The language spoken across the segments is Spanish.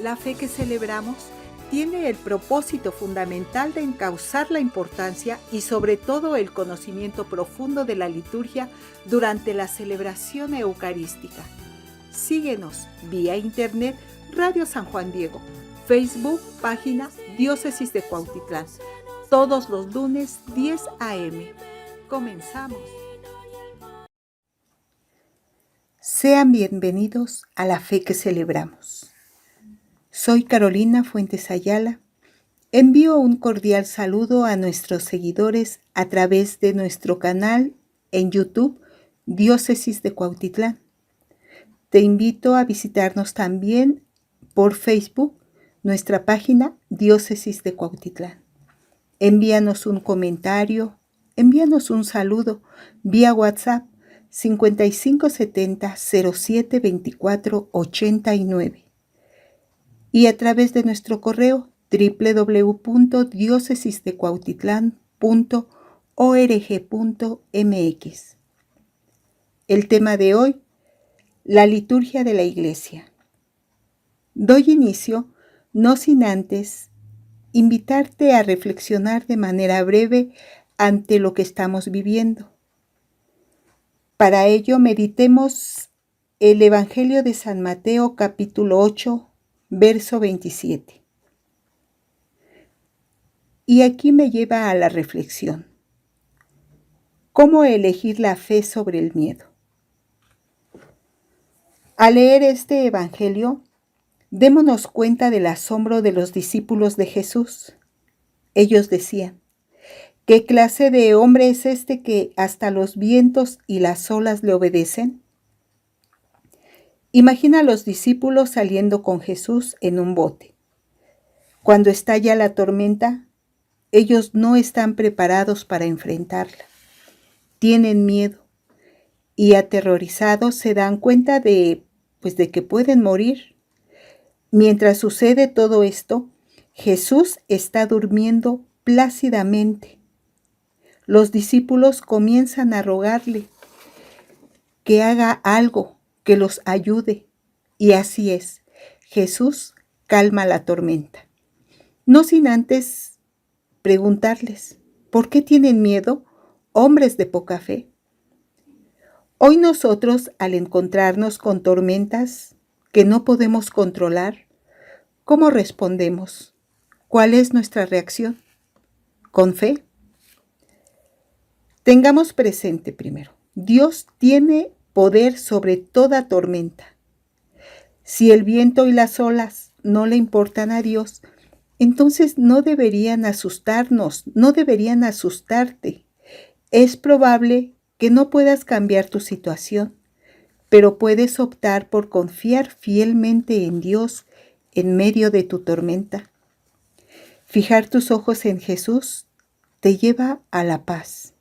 La fe que celebramos tiene el propósito fundamental de encauzar la importancia y sobre todo el conocimiento profundo de la liturgia durante la celebración eucarística. Síguenos vía internet Radio San Juan Diego, Facebook, página Diócesis de Cuautitlán, todos los lunes 10 a.m. Comenzamos. Sean bienvenidos a la fe que celebramos. Soy Carolina Fuentes Ayala. Envío un cordial saludo a nuestros seguidores a través de nuestro canal en YouTube, Diócesis de Cuautitlán. Te invito a visitarnos también por Facebook, nuestra página Diócesis de Cuautitlán. Envíanos un comentario, envíanos un saludo vía WhatsApp 5570 07 24 89 y a través de nuestro correo www.diocesisdecuautitlán.org.mx. El tema de hoy, la liturgia de la Iglesia. Doy inicio, no sin antes, invitarte a reflexionar de manera breve ante lo que estamos viviendo. Para ello, meditemos el Evangelio de San Mateo, capítulo 8, verso 27. Y aquí me lleva a la reflexión. ¿Cómo elegir la fe sobre el miedo? Al leer este Evangelio, démonos cuenta del asombro de los discípulos de Jesús. Ellos decían, ¿qué clase de hombre es este que hasta los vientos y las olas le obedecen? Imagina a los discípulos saliendo con Jesús en un bote. Cuando estalla la tormenta, ellos no están preparados para enfrentarla. Tienen miedo y aterrorizados se dan cuenta de que pueden morir. Mientras sucede todo esto, Jesús está durmiendo plácidamente. Los discípulos comienzan a rogarle que haga algo, que los ayude. Y así es, Jesús calma la tormenta. No sin antes preguntarles, ¿por qué tienen miedo, hombres de poca fe? Hoy nosotros, al encontrarnos con tormentas que no podemos controlar, ¿cómo respondemos? ¿Cuál es nuestra reacción? ¿Con fe? Tengamos presente primero, Dios tiene poder sobre toda tormenta. Si el viento y las olas no le importan a Dios, entonces no deberían asustarnos, no deberían asustarte. Es probable que no puedas cambiar tu situación, pero puedes optar por confiar fielmente en Dios en medio de tu tormenta. Fijar tus ojos en Jesús te lleva a la paz.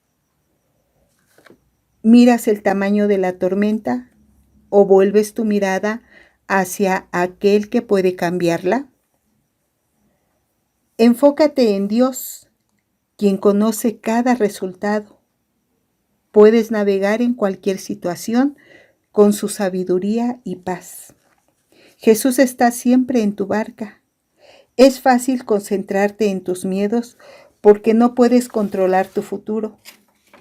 ¿Miras el tamaño de la tormenta o vuelves tu mirada hacia aquel que puede cambiarla? Enfócate en Dios, quien conoce cada resultado. Puedes navegar en cualquier situación con su sabiduría y paz. Jesús está siempre en tu barca. Es fácil concentrarte en tus miedos porque no puedes controlar tu futuro,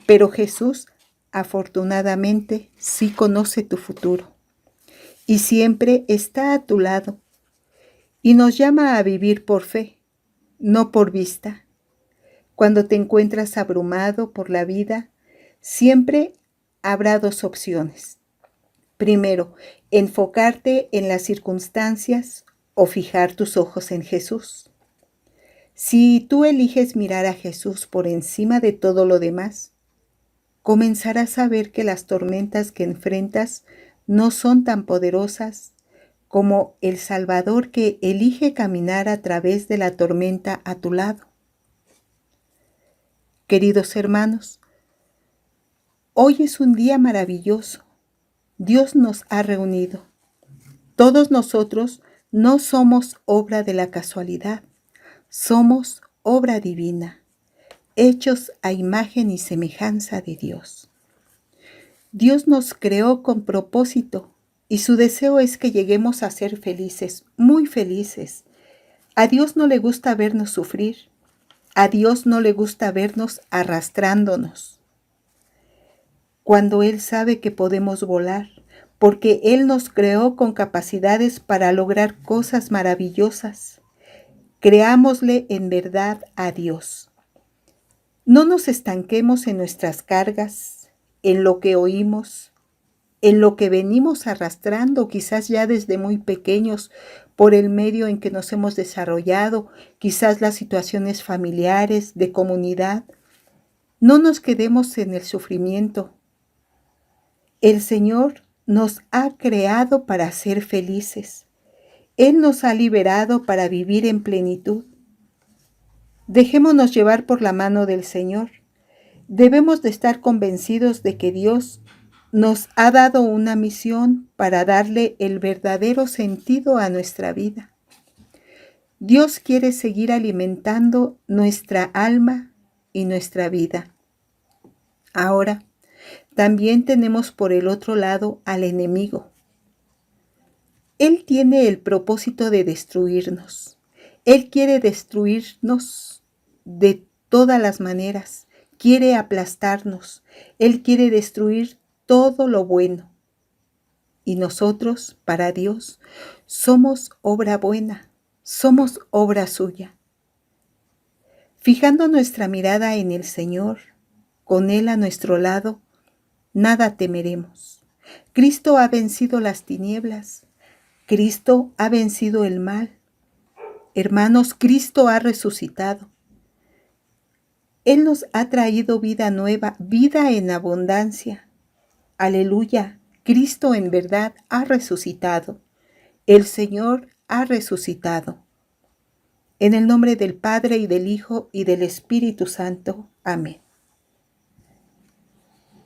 pero Jesús, afortunadamente, sí conoce tu futuro y siempre está a tu lado y nos llama a vivir por fe, no por vista. Cuando te encuentras abrumado por la vida, siempre habrá dos opciones. Primero, enfocarte en las circunstancias o fijar tus ojos en Jesús. Si tú eliges mirar a Jesús por encima de todo lo demás, comenzarás a ver que las tormentas que enfrentas no son tan poderosas como el Salvador que elige caminar a través de la tormenta a tu lado. Queridos hermanos, hoy es un día maravilloso. Dios nos ha reunido. Todos nosotros no somos obra de la casualidad, somos obra divina, hechos a imagen y semejanza de Dios. Dios nos creó con propósito y su deseo es que lleguemos a ser felices, muy felices. A Dios no le gusta vernos sufrir. A Dios no le gusta vernos arrastrándonos. Cuando Él sabe que podemos volar, porque Él nos creó con capacidades para lograr cosas maravillosas. Creámosle en verdad a Dios. No nos estanquemos en nuestras cargas, en lo que oímos, en lo que venimos arrastrando, quizás ya desde muy pequeños, por el medio en que nos hemos desarrollado, quizás las situaciones familiares, de comunidad. No nos quedemos en el sufrimiento. El Señor nos ha creado para ser felices. Él nos ha liberado para vivir en plenitud. Dejémonos llevar por la mano del Señor. Debemos de estar convencidos de que Dios nos ha dado una misión para darle el verdadero sentido a nuestra vida. Dios quiere seguir alimentando nuestra alma y nuestra vida. Ahora, también tenemos por el otro lado al enemigo. Él tiene el propósito de destruirnos. Él quiere destruirnos de todas las maneras. Quiere aplastarnos. Él quiere destruir todo lo bueno. Y nosotros, para Dios, somos obra buena. Somos obra suya. Fijando nuestra mirada en el Señor, con Él a nuestro lado, nada temeremos. Cristo ha vencido las tinieblas. Cristo ha vencido el mal. Hermanos, Cristo ha resucitado. Él nos ha traído vida nueva, vida en abundancia. Aleluya, Cristo en verdad ha resucitado. El Señor ha resucitado. En el nombre del Padre y del Hijo y del Espíritu Santo. Amén.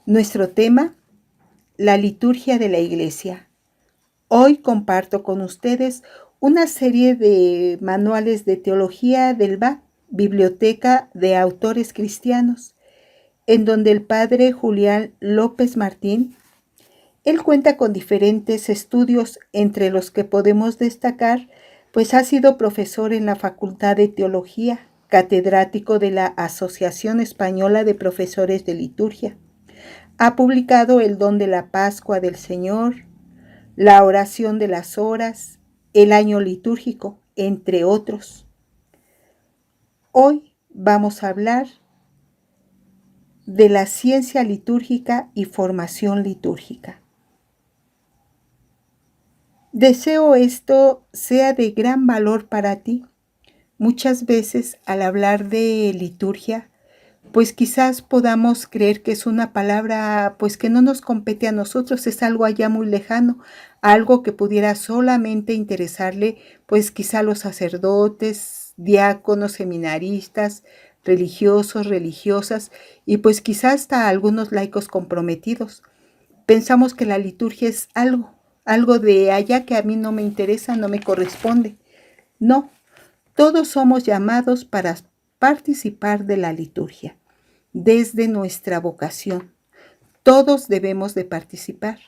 Nuestro tema, la liturgia de la Iglesia. Hoy comparto con ustedes una serie de manuales de teología del BAC, Biblioteca de Autores Cristianos, en donde el padre Julián López Martín, él cuenta con diferentes estudios, entre los que podemos destacar, pues ha sido profesor en la Facultad de Teología, catedrático de la Asociación Española de Profesores de Liturgia. Ha publicado El don de la Pascua del Señor, La oración de las horas, El año litúrgico, entre otros. Hoy vamos a hablar de la ciencia litúrgica y formación litúrgica. Deseo esto sea de gran valor para ti. Muchas veces al hablar de liturgia, pues quizás podamos creer que es una palabra pues que no nos compete a nosotros, es algo allá muy lejano, algo que pudiera solamente interesarle pues quizá a los sacerdotes, diáconos, seminaristas, religiosos, religiosas y pues quizás hasta a algunos laicos comprometidos. Pensamos que la liturgia es algo de allá que a mí no me interesa, no me corresponde. No, todos somos llamados para participar de la liturgia, desde nuestra vocación. Todos debemos de participar.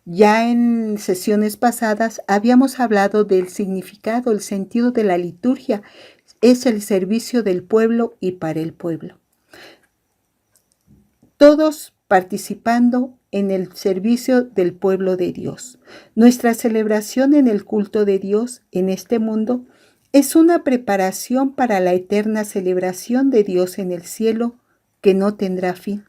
Ya en sesiones pasadas habíamos hablado del significado, el sentido de la liturgia. Es el servicio del pueblo y para el pueblo. Todos participando en el servicio del pueblo de Dios. Nuestra celebración en el culto de Dios en este mundo es una preparación para la eterna celebración de Dios en el cielo que no tendrá fin.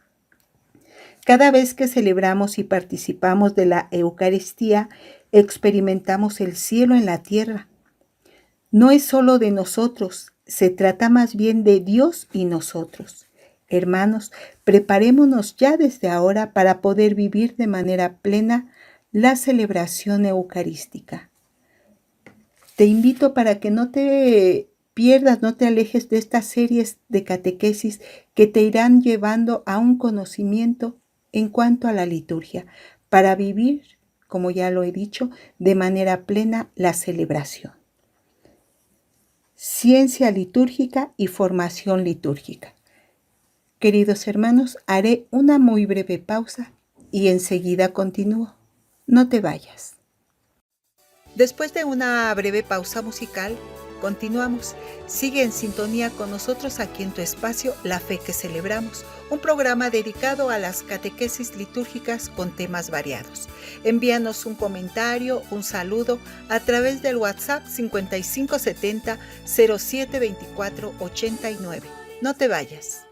Cada vez que celebramos y participamos de la Eucaristía, experimentamos el cielo en la tierra. No es solo de nosotros, se trata más bien de Dios y nosotros. Hermanos, preparémonos ya desde ahora para poder vivir de manera plena la celebración eucarística. Te invito para que no te pierdas, no te alejes de estas series de catequesis que te irán llevando a un conocimiento en cuanto a la liturgia, para vivir, como ya lo he dicho, de manera plena la celebración. Ciencia litúrgica y formación litúrgica. Queridos hermanos, haré una muy breve pausa y enseguida continúo. No te vayas. Después de una breve pausa musical, continuamos. Sigue en sintonía con nosotros aquí en tu espacio La Fe que Celebramos, un programa dedicado a las catequesis litúrgicas con temas variados. Envíanos un comentario, un saludo a través del WhatsApp 5570 0724 89. No te vayas.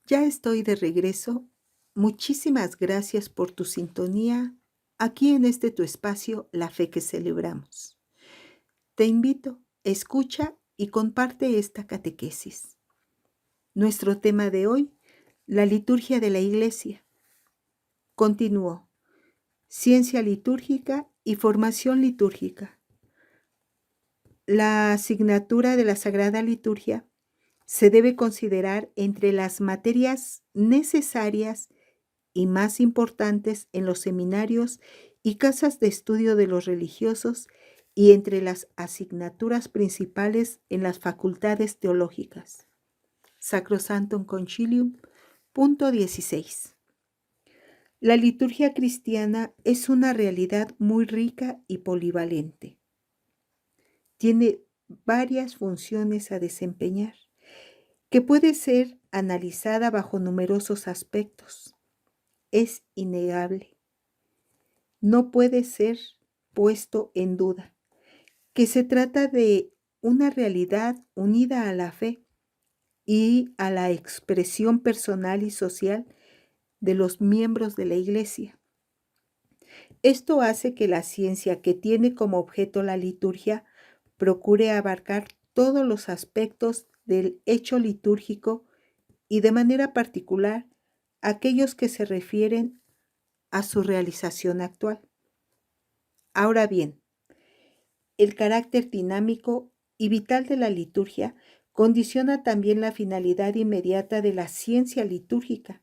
Ya estoy de regreso. Muchísimas gracias por tu sintonía aquí en este tu espacio, La Fe que Celebramos. Te invito, escucha y comparte esta catequesis. Nuestro tema de hoy, la liturgia de la Iglesia. Continúo. Ciencia litúrgica y formación litúrgica. La asignatura de la Sagrada Liturgia se debe considerar entre las materias necesarias y más importantes en los seminarios y casas de estudio de los religiosos y entre las asignaturas principales en las facultades teológicas. Sacrosanctum Concilium, punto 16. La liturgia cristiana es una realidad muy rica y polivalente. Tiene varias funciones a desempeñar, que puede ser analizada bajo numerosos aspectos. Es innegable. No puede ser puesto en duda que se trata de una realidad unida a la fe y a la expresión personal y social de los miembros de la Iglesia. Esto hace que la ciencia que tiene como objeto la liturgia procure abarcar todos los aspectos del hecho litúrgico y de manera particular aquellos que se refieren a su realización actual. Ahora bien, el carácter dinámico y vital de la liturgia condiciona también la finalidad inmediata de la ciencia litúrgica.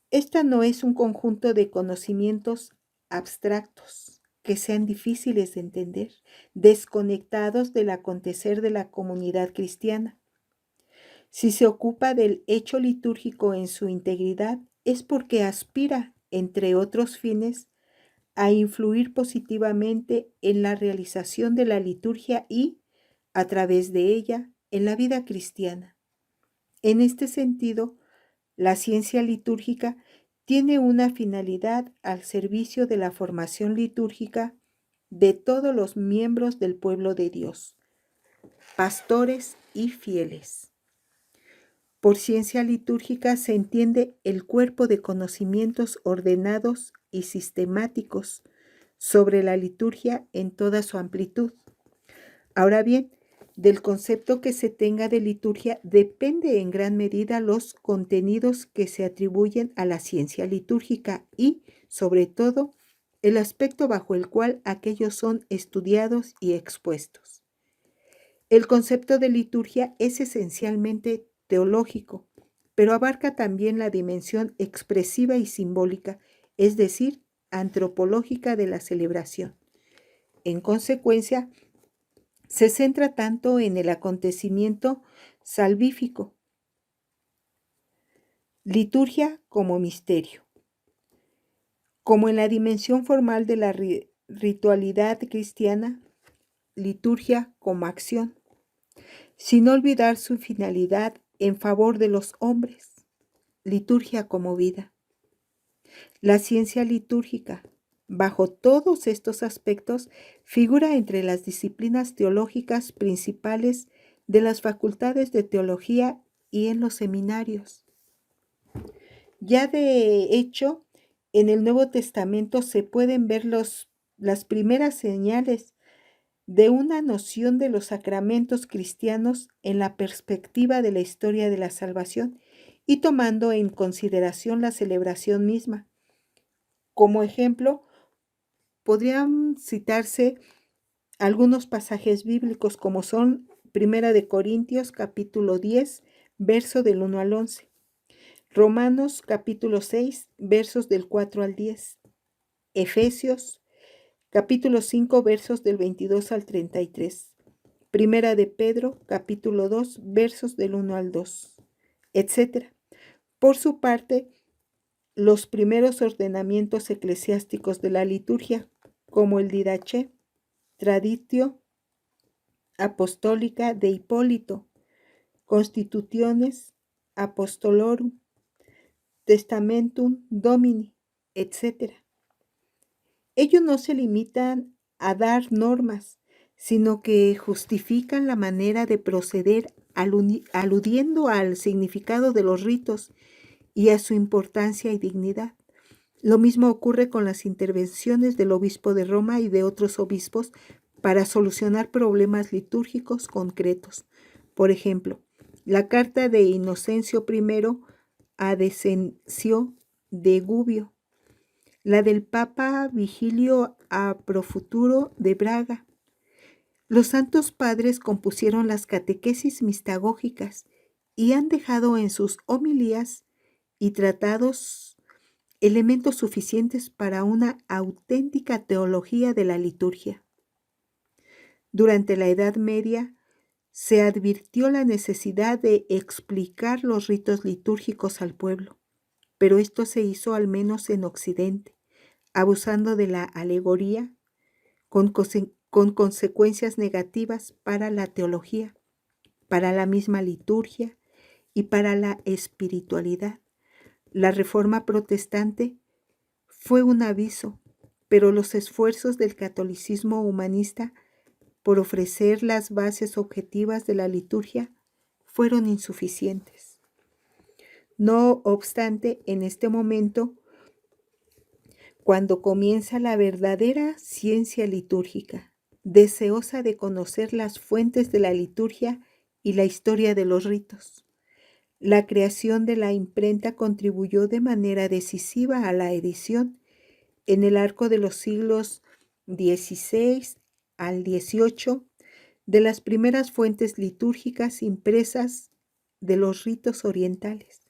Esta no es un conjunto de conocimientos abstractos que sean difíciles de entender, desconectados del acontecer de la comunidad cristiana. Si se ocupa del hecho litúrgico en su integridad, es porque aspira, entre otros fines, a influir positivamente en la realización de la liturgia y, a través de ella, en la vida cristiana. En este sentido, la ciencia litúrgica tiene una finalidad al servicio de la formación litúrgica de todos los miembros del pueblo de Dios, pastores y fieles. Por ciencia litúrgica se entiende el cuerpo de conocimientos ordenados y sistemáticos sobre la liturgia en toda su amplitud. Ahora bien, del concepto que se tenga de liturgia depende en gran medida los contenidos que se atribuyen a la ciencia litúrgica y, sobre todo, el aspecto bajo el cual aquellos son estudiados y expuestos. El concepto de liturgia es esencialmente teológico, pero abarca también la dimensión expresiva y simbólica, es decir, antropológica de la celebración. En consecuencia, se centra tanto en el acontecimiento salvífico, liturgia como misterio, como en la dimensión formal de la ritualidad cristiana, liturgia como acción, sin olvidar su finalidad en favor de los hombres, liturgia como vida. La ciencia litúrgica, bajo todos estos aspectos, figura entre las disciplinas teológicas principales de las facultades de teología y en los seminarios. Ya de hecho, en el Nuevo Testamento se pueden ver las primeras señales de una noción de los sacramentos cristianos en la perspectiva de la historia de la salvación y tomando en consideración la celebración misma. Como ejemplo, podrían citarse algunos pasajes bíblicos como son 1 de Corintios capítulo 10, verso del 1 al 11, Romanos capítulo 6, versos del 4 al 10, Efesios capítulo 5, versos del 22 al 33, Primera de Pedro capítulo 2, versos del 1 al 2, etc. Por su parte, los primeros ordenamientos eclesiásticos de la liturgia, como el Didache, Traditio Apostólica de Hipólito, Constitutiones Apostolorum, Testamentum Domini, etc. Ellos no se limitan a dar normas, sino que justifican la manera de proceder aludiendo al significado de los ritos y a su importancia y dignidad. Lo mismo ocurre con las intervenciones del obispo de Roma y de otros obispos para solucionar problemas litúrgicos concretos. Por ejemplo, la carta de Inocencio I a Decencio de Gubbio, la del Papa Vigilio a Profuturo de Braga. Los santos padres compusieron las catequesis mistagógicas y han dejado en sus homilías y tratados elementos suficientes para una auténtica teología de la liturgia. Durante la Edad Media se advirtió la necesidad de explicar los ritos litúrgicos al pueblo, pero esto se hizo al menos en Occidente, abusando de la alegoría con consecuencias negativas para la teología, para la misma liturgia y para la espiritualidad. La Reforma protestante fue un aviso, pero los esfuerzos del catolicismo humanista por ofrecer las bases objetivas de la liturgia fueron insuficientes. No obstante, en este momento, cuando comienza la verdadera ciencia litúrgica, deseosa de conocer las fuentes de la liturgia y la historia de los ritos, la creación de la imprenta contribuyó de manera decisiva a la edición en el arco de los siglos XVI al XVIII de las primeras fuentes litúrgicas impresas de los ritos orientales.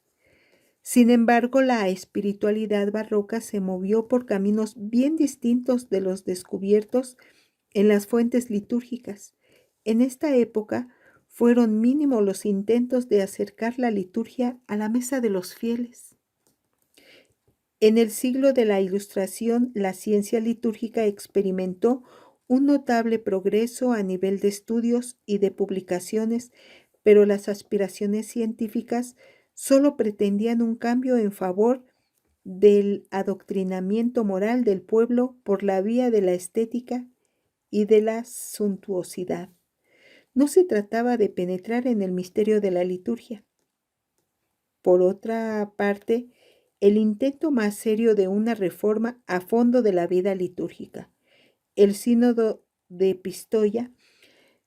Sin embargo, la espiritualidad barroca se movió por caminos bien distintos de los descubiertos en las fuentes litúrgicas. En esta época fueron mínimos los intentos de acercar la liturgia a la mesa de los fieles. En el siglo de la Ilustración, la ciencia litúrgica experimentó un notable progreso a nivel de estudios y de publicaciones, pero las aspiraciones científicas solo pretendían un cambio en favor del adoctrinamiento moral del pueblo por la vía de la estética y de la suntuosidad. No se trataba de penetrar en el misterio de la liturgia. Por otra parte, el intento más serio de una reforma a fondo de la vida litúrgica, el Sínodo de Pistoia,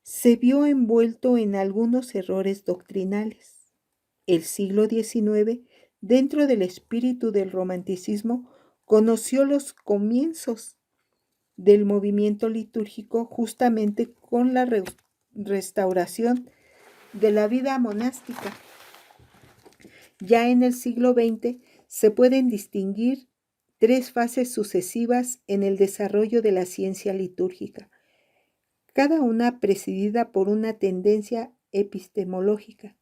se vio envuelto en algunos errores doctrinales. El siglo XIX, dentro del espíritu del romanticismo, conoció los comienzos del movimiento litúrgico justamente con la restauración de la vida monástica. Ya en el siglo XX se pueden distinguir tres fases sucesivas en el desarrollo de la ciencia litúrgica, cada una presidida por una tendencia epistemológica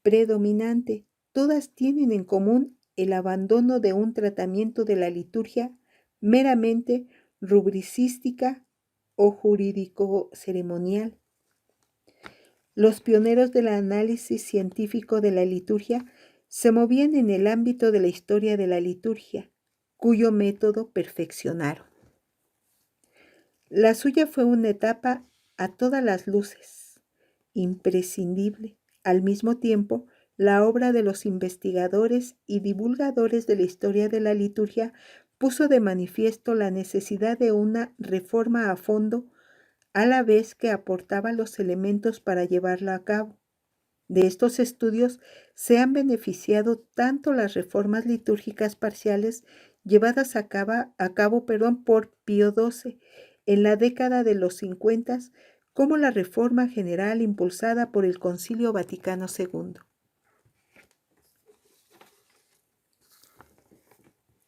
predominante. Todas tienen en común el abandono de un tratamiento de la liturgia meramente rubricística o jurídico-ceremonial. Los pioneros del análisis científico de la liturgia se movían en el ámbito de la historia de la liturgia, cuyo método perfeccionaron. La suya fue una etapa a todas las luces, imprescindible. Al mismo tiempo, la obra de los investigadores y divulgadores de la historia de la liturgia puso de manifiesto la necesidad de una reforma a fondo, a la vez que aportaba los elementos para llevarla a cabo. De estos estudios se han beneficiado tanto las reformas litúrgicas parciales llevadas a cabo por Pío XII en la década de los 50, como la reforma general impulsada por el Concilio Vaticano II.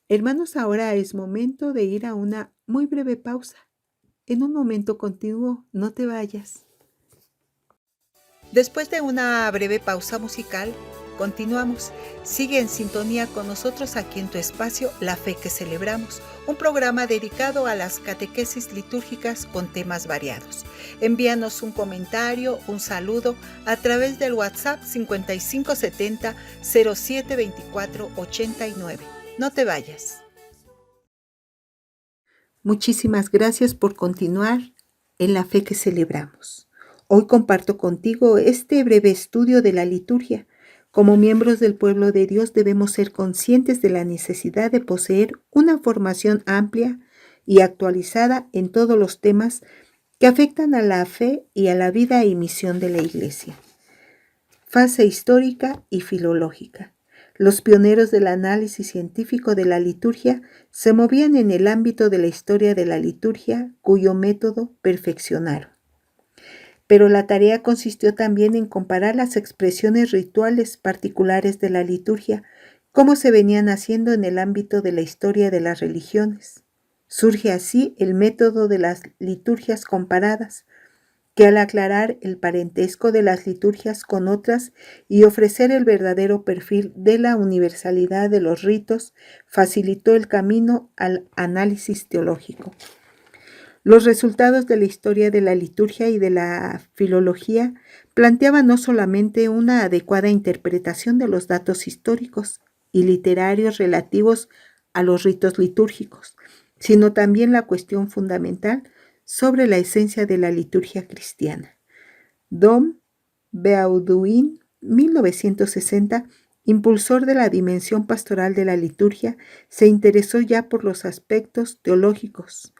Hermanos, ahora es momento de ir a una muy breve pausa. En un momento continuo, no te vayas. Después de una breve pausa musical, Continuamos. Sigue en sintonía con nosotros aquí en tu espacio La Fe que Celebramos, un programa dedicado a las catequesis litúrgicas con temas variados. Envíanos un comentario, un saludo a través del WhatsApp 5570 0724 89. No te vayas. Muchísimas gracias por continuar en La Fe que Celebramos. Hoy comparto contigo este breve estudio de la liturgia. Como miembros del pueblo de Dios debemos ser conscientes de la necesidad de poseer una formación amplia y actualizada en todos los temas que afectan a la fe y a la vida y misión de la Iglesia. Fase histórica y filológica. Los pioneros del análisis científico de la liturgia se movían en el ámbito de la historia de la liturgia, cuyo método perfeccionaron. Pero la tarea consistió también en comparar las expresiones rituales particulares de la liturgia, cómo se venían haciendo en el ámbito de la historia de las religiones. Surge así el método de las liturgias comparadas, que al aclarar el parentesco de las liturgias con otras y ofrecer el verdadero perfil de la universalidad de los ritos, facilitó el camino al análisis teológico. Los resultados de la historia de la liturgia y de la filología planteaban no solamente una adecuada interpretación de los datos históricos y literarios relativos a los ritos litúrgicos, sino también la cuestión fundamental sobre la esencia de la liturgia cristiana. Dom Beauduin, 1960, impulsor de la dimensión pastoral de la liturgia, se interesó ya por los aspectos teológicos.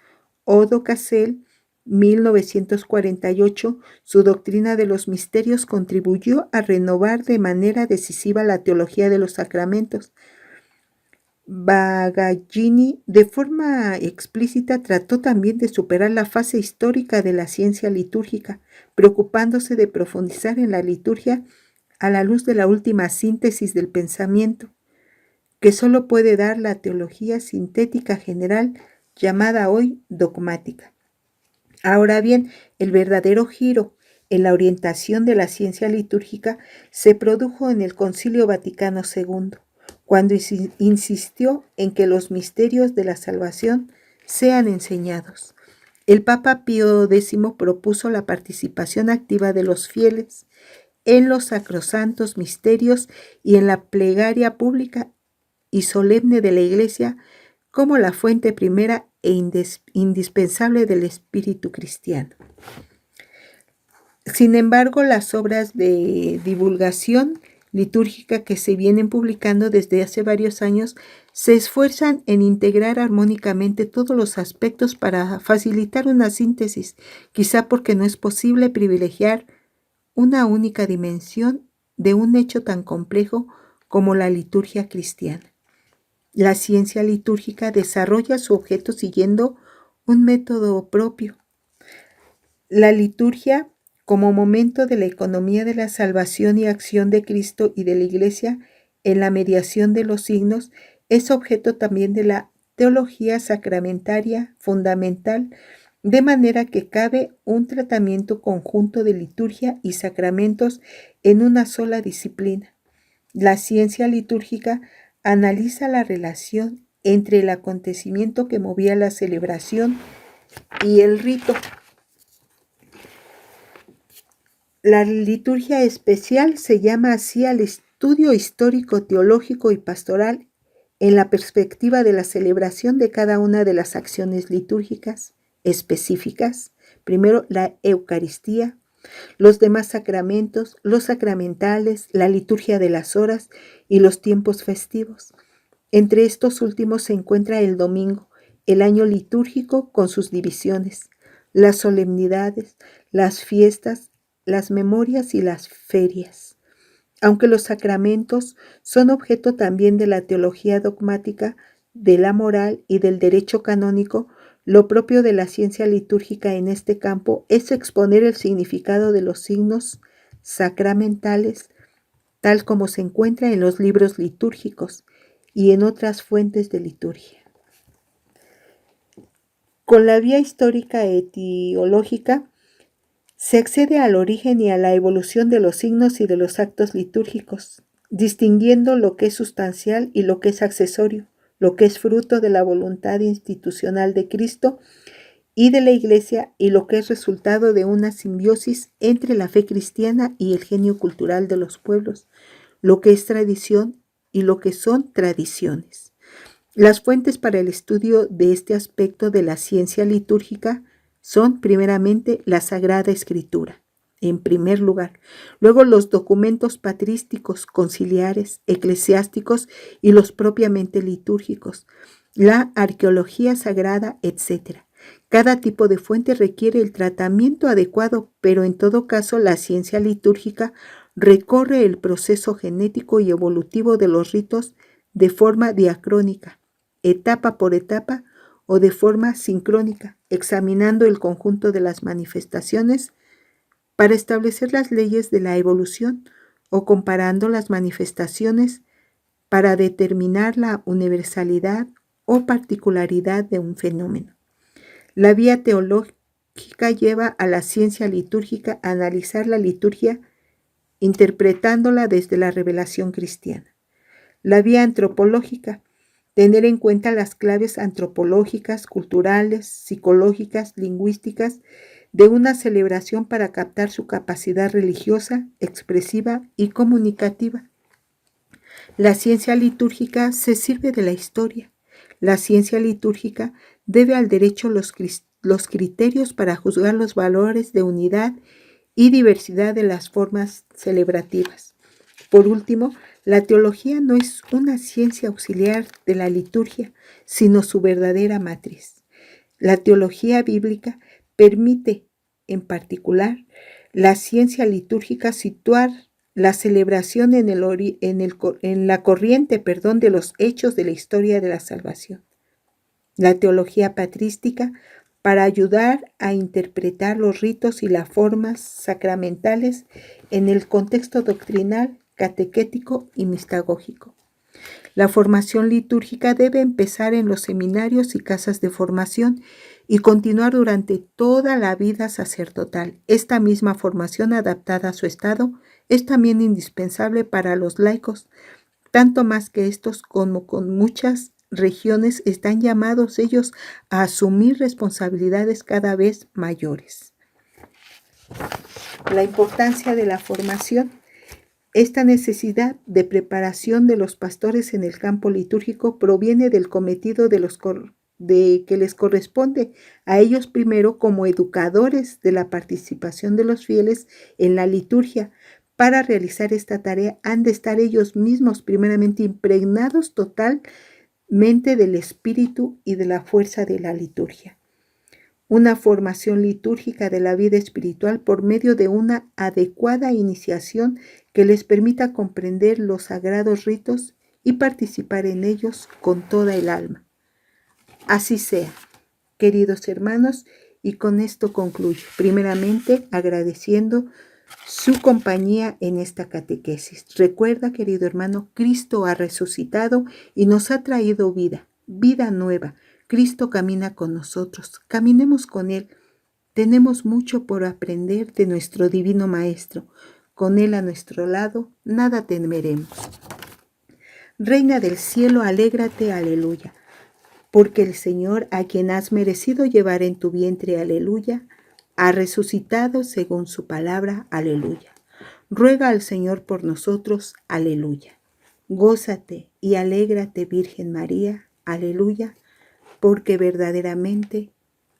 Odo Cassel, 1948, su doctrina de los misterios contribuyó a renovar de manera decisiva la teología de los sacramentos. Bagaglini, de forma explícita, trató también de superar la fase histórica de la ciencia litúrgica, preocupándose de profundizar en la liturgia a la luz de la última síntesis del pensamiento, que solo puede dar la teología sintética general, llamada hoy dogmática. Ahora bien, el verdadero giro en la orientación de la ciencia litúrgica se produjo en el Concilio Vaticano II, cuando insistió en que los misterios de la salvación sean enseñados. El Papa Pío X propuso la participación activa de los fieles en los sacrosantos misterios y en la plegaria pública y solemne de la Iglesia como la fuente primera e indispensable del espíritu cristiano. Sin embargo, las obras de divulgación litúrgica que se vienen publicando desde hace varios años se esfuerzan en integrar armónicamente todos los aspectos para facilitar una síntesis, quizá porque no es posible privilegiar una única dimensión de un hecho tan complejo como la liturgia cristiana. La ciencia litúrgica desarrolla su objeto siguiendo un método propio. La liturgia, como momento de la economía de la salvación y acción de Cristo y de la Iglesia en la mediación de los signos, es objeto también de la teología sacramentaria fundamental, de manera que cabe un tratamiento conjunto de liturgia y sacramentos en una sola disciplina. La ciencia litúrgica analiza la relación entre el acontecimiento que movía la celebración y el rito. La liturgia especial se llama así al estudio histórico, teológico y pastoral en la perspectiva de la celebración de cada una de las acciones litúrgicas específicas. Primero, la Eucaristía, los demás sacramentos, los sacramentales, la liturgia de las horas y los tiempos festivos. Entre estos últimos se encuentra el domingo, el año litúrgico con sus divisiones, las solemnidades, las fiestas, las memorias y las ferias. Aunque los sacramentos son objeto también de la teología dogmática, de la moral y del derecho canónico, lo propio de la ciencia litúrgica en este campo es exponer el significado de los signos sacramentales, tal como se encuentra en los libros litúrgicos y en otras fuentes de liturgia. Con la vía histórica etiológica se accede al origen y a la evolución de los signos y de los actos litúrgicos. distinguiendo lo que es sustancial y lo que es accesorio, lo que es fruto de la voluntad institucional de Cristo y de la Iglesia y lo que es resultado de una simbiosis entre la fe cristiana y el genio cultural de los pueblos, lo que es tradición y lo que son tradiciones. Las fuentes para el estudio de este aspecto de la ciencia litúrgica son primeramente la Sagrada Escritura, en primer lugar, luego los documentos patrísticos, conciliares, eclesiásticos y los propiamente litúrgicos, la arqueología sagrada, etc. Cada tipo de fuente requiere el tratamiento adecuado, pero en todo caso la ciencia litúrgica recorre el proceso genético y evolutivo de los ritos de forma diacrónica, etapa por etapa o de forma sincrónica, examinando el conjunto de las manifestaciones para establecer las leyes de la evolución o comparando las manifestaciones para determinar la universalidad o particularidad de un fenómeno. La vía teológica lleva a la ciencia litúrgica a analizar la liturgia interpretándola desde la revelación cristiana. La vía antropológica, tener en cuenta las claves antropológicas, culturales, psicológicas, lingüísticas de una celebración para captar su capacidad religiosa, expresiva y comunicativa. La ciencia litúrgica se sirve de la historia. La ciencia litúrgica debe al derecho los criterios para juzgar los valores de unidad y diversidad de las formas celebrativas. Por último, la teología no es una ciencia auxiliar de la liturgia, sino su verdadera matriz. La teología bíblica permite, en particular, la ciencia litúrgica situar la celebración en la corriente de los hechos de la historia de la salvación. La teología patrística para ayudar a interpretar los ritos y las formas sacramentales en el contexto doctrinal, catequético y mistagógico. La formación litúrgica debe empezar en los seminarios y casas de formación y continuar durante toda la vida sacerdotal. Esta misma formación adaptada a su estado es también indispensable para los laicos, tanto más que estos como con muchas regiones están llamados ellos a asumir responsabilidades cada vez mayores. La importancia de la formación. Esta necesidad de preparación de los pastores en el campo litúrgico proviene del cometido de que les corresponde a ellos primero como educadores de la participación de los fieles en la liturgia. Para realizar esta tarea han de estar ellos mismos primeramente impregnados totalmente del espíritu y de la fuerza de la liturgia. Una formación litúrgica de la vida espiritual por medio de una adecuada iniciación que les permita comprender los sagrados ritos y participar en ellos con toda el alma. Así sea, queridos hermanos, y con esto concluyo. Primeramente, agradeciendo su compañía en esta catequesis. Recuerda, querido hermano, Cristo ha resucitado y nos ha traído vida, vida nueva. Cristo camina con nosotros, caminemos con Él. Tenemos mucho por aprender de nuestro Divino Maestro. Con Él a nuestro lado, nada temeremos. Reina del cielo, alégrate, aleluya, porque el Señor, a quien has merecido llevar en tu vientre, aleluya, ha resucitado según su palabra, aleluya. Ruega al Señor por nosotros, aleluya. Gózate y alégrate, Virgen María, aleluya, porque verdaderamente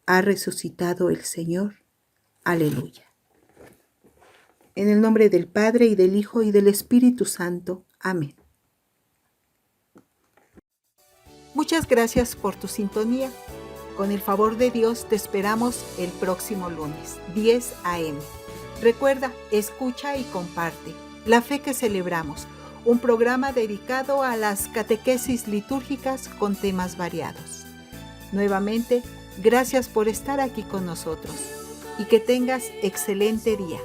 ha resucitado el Señor. Aleluya. En el nombre del Padre, y del Hijo, y del Espíritu Santo. Amén. Muchas gracias por tu sintonía. Con el favor de Dios te esperamos el próximo lunes, 10 a.m. Recuerda, escucha y comparte La Fe que Celebramos, un programa dedicado a las catequesis litúrgicas con temas variados. Nuevamente, gracias por estar aquí con nosotros y que tengas excelente día.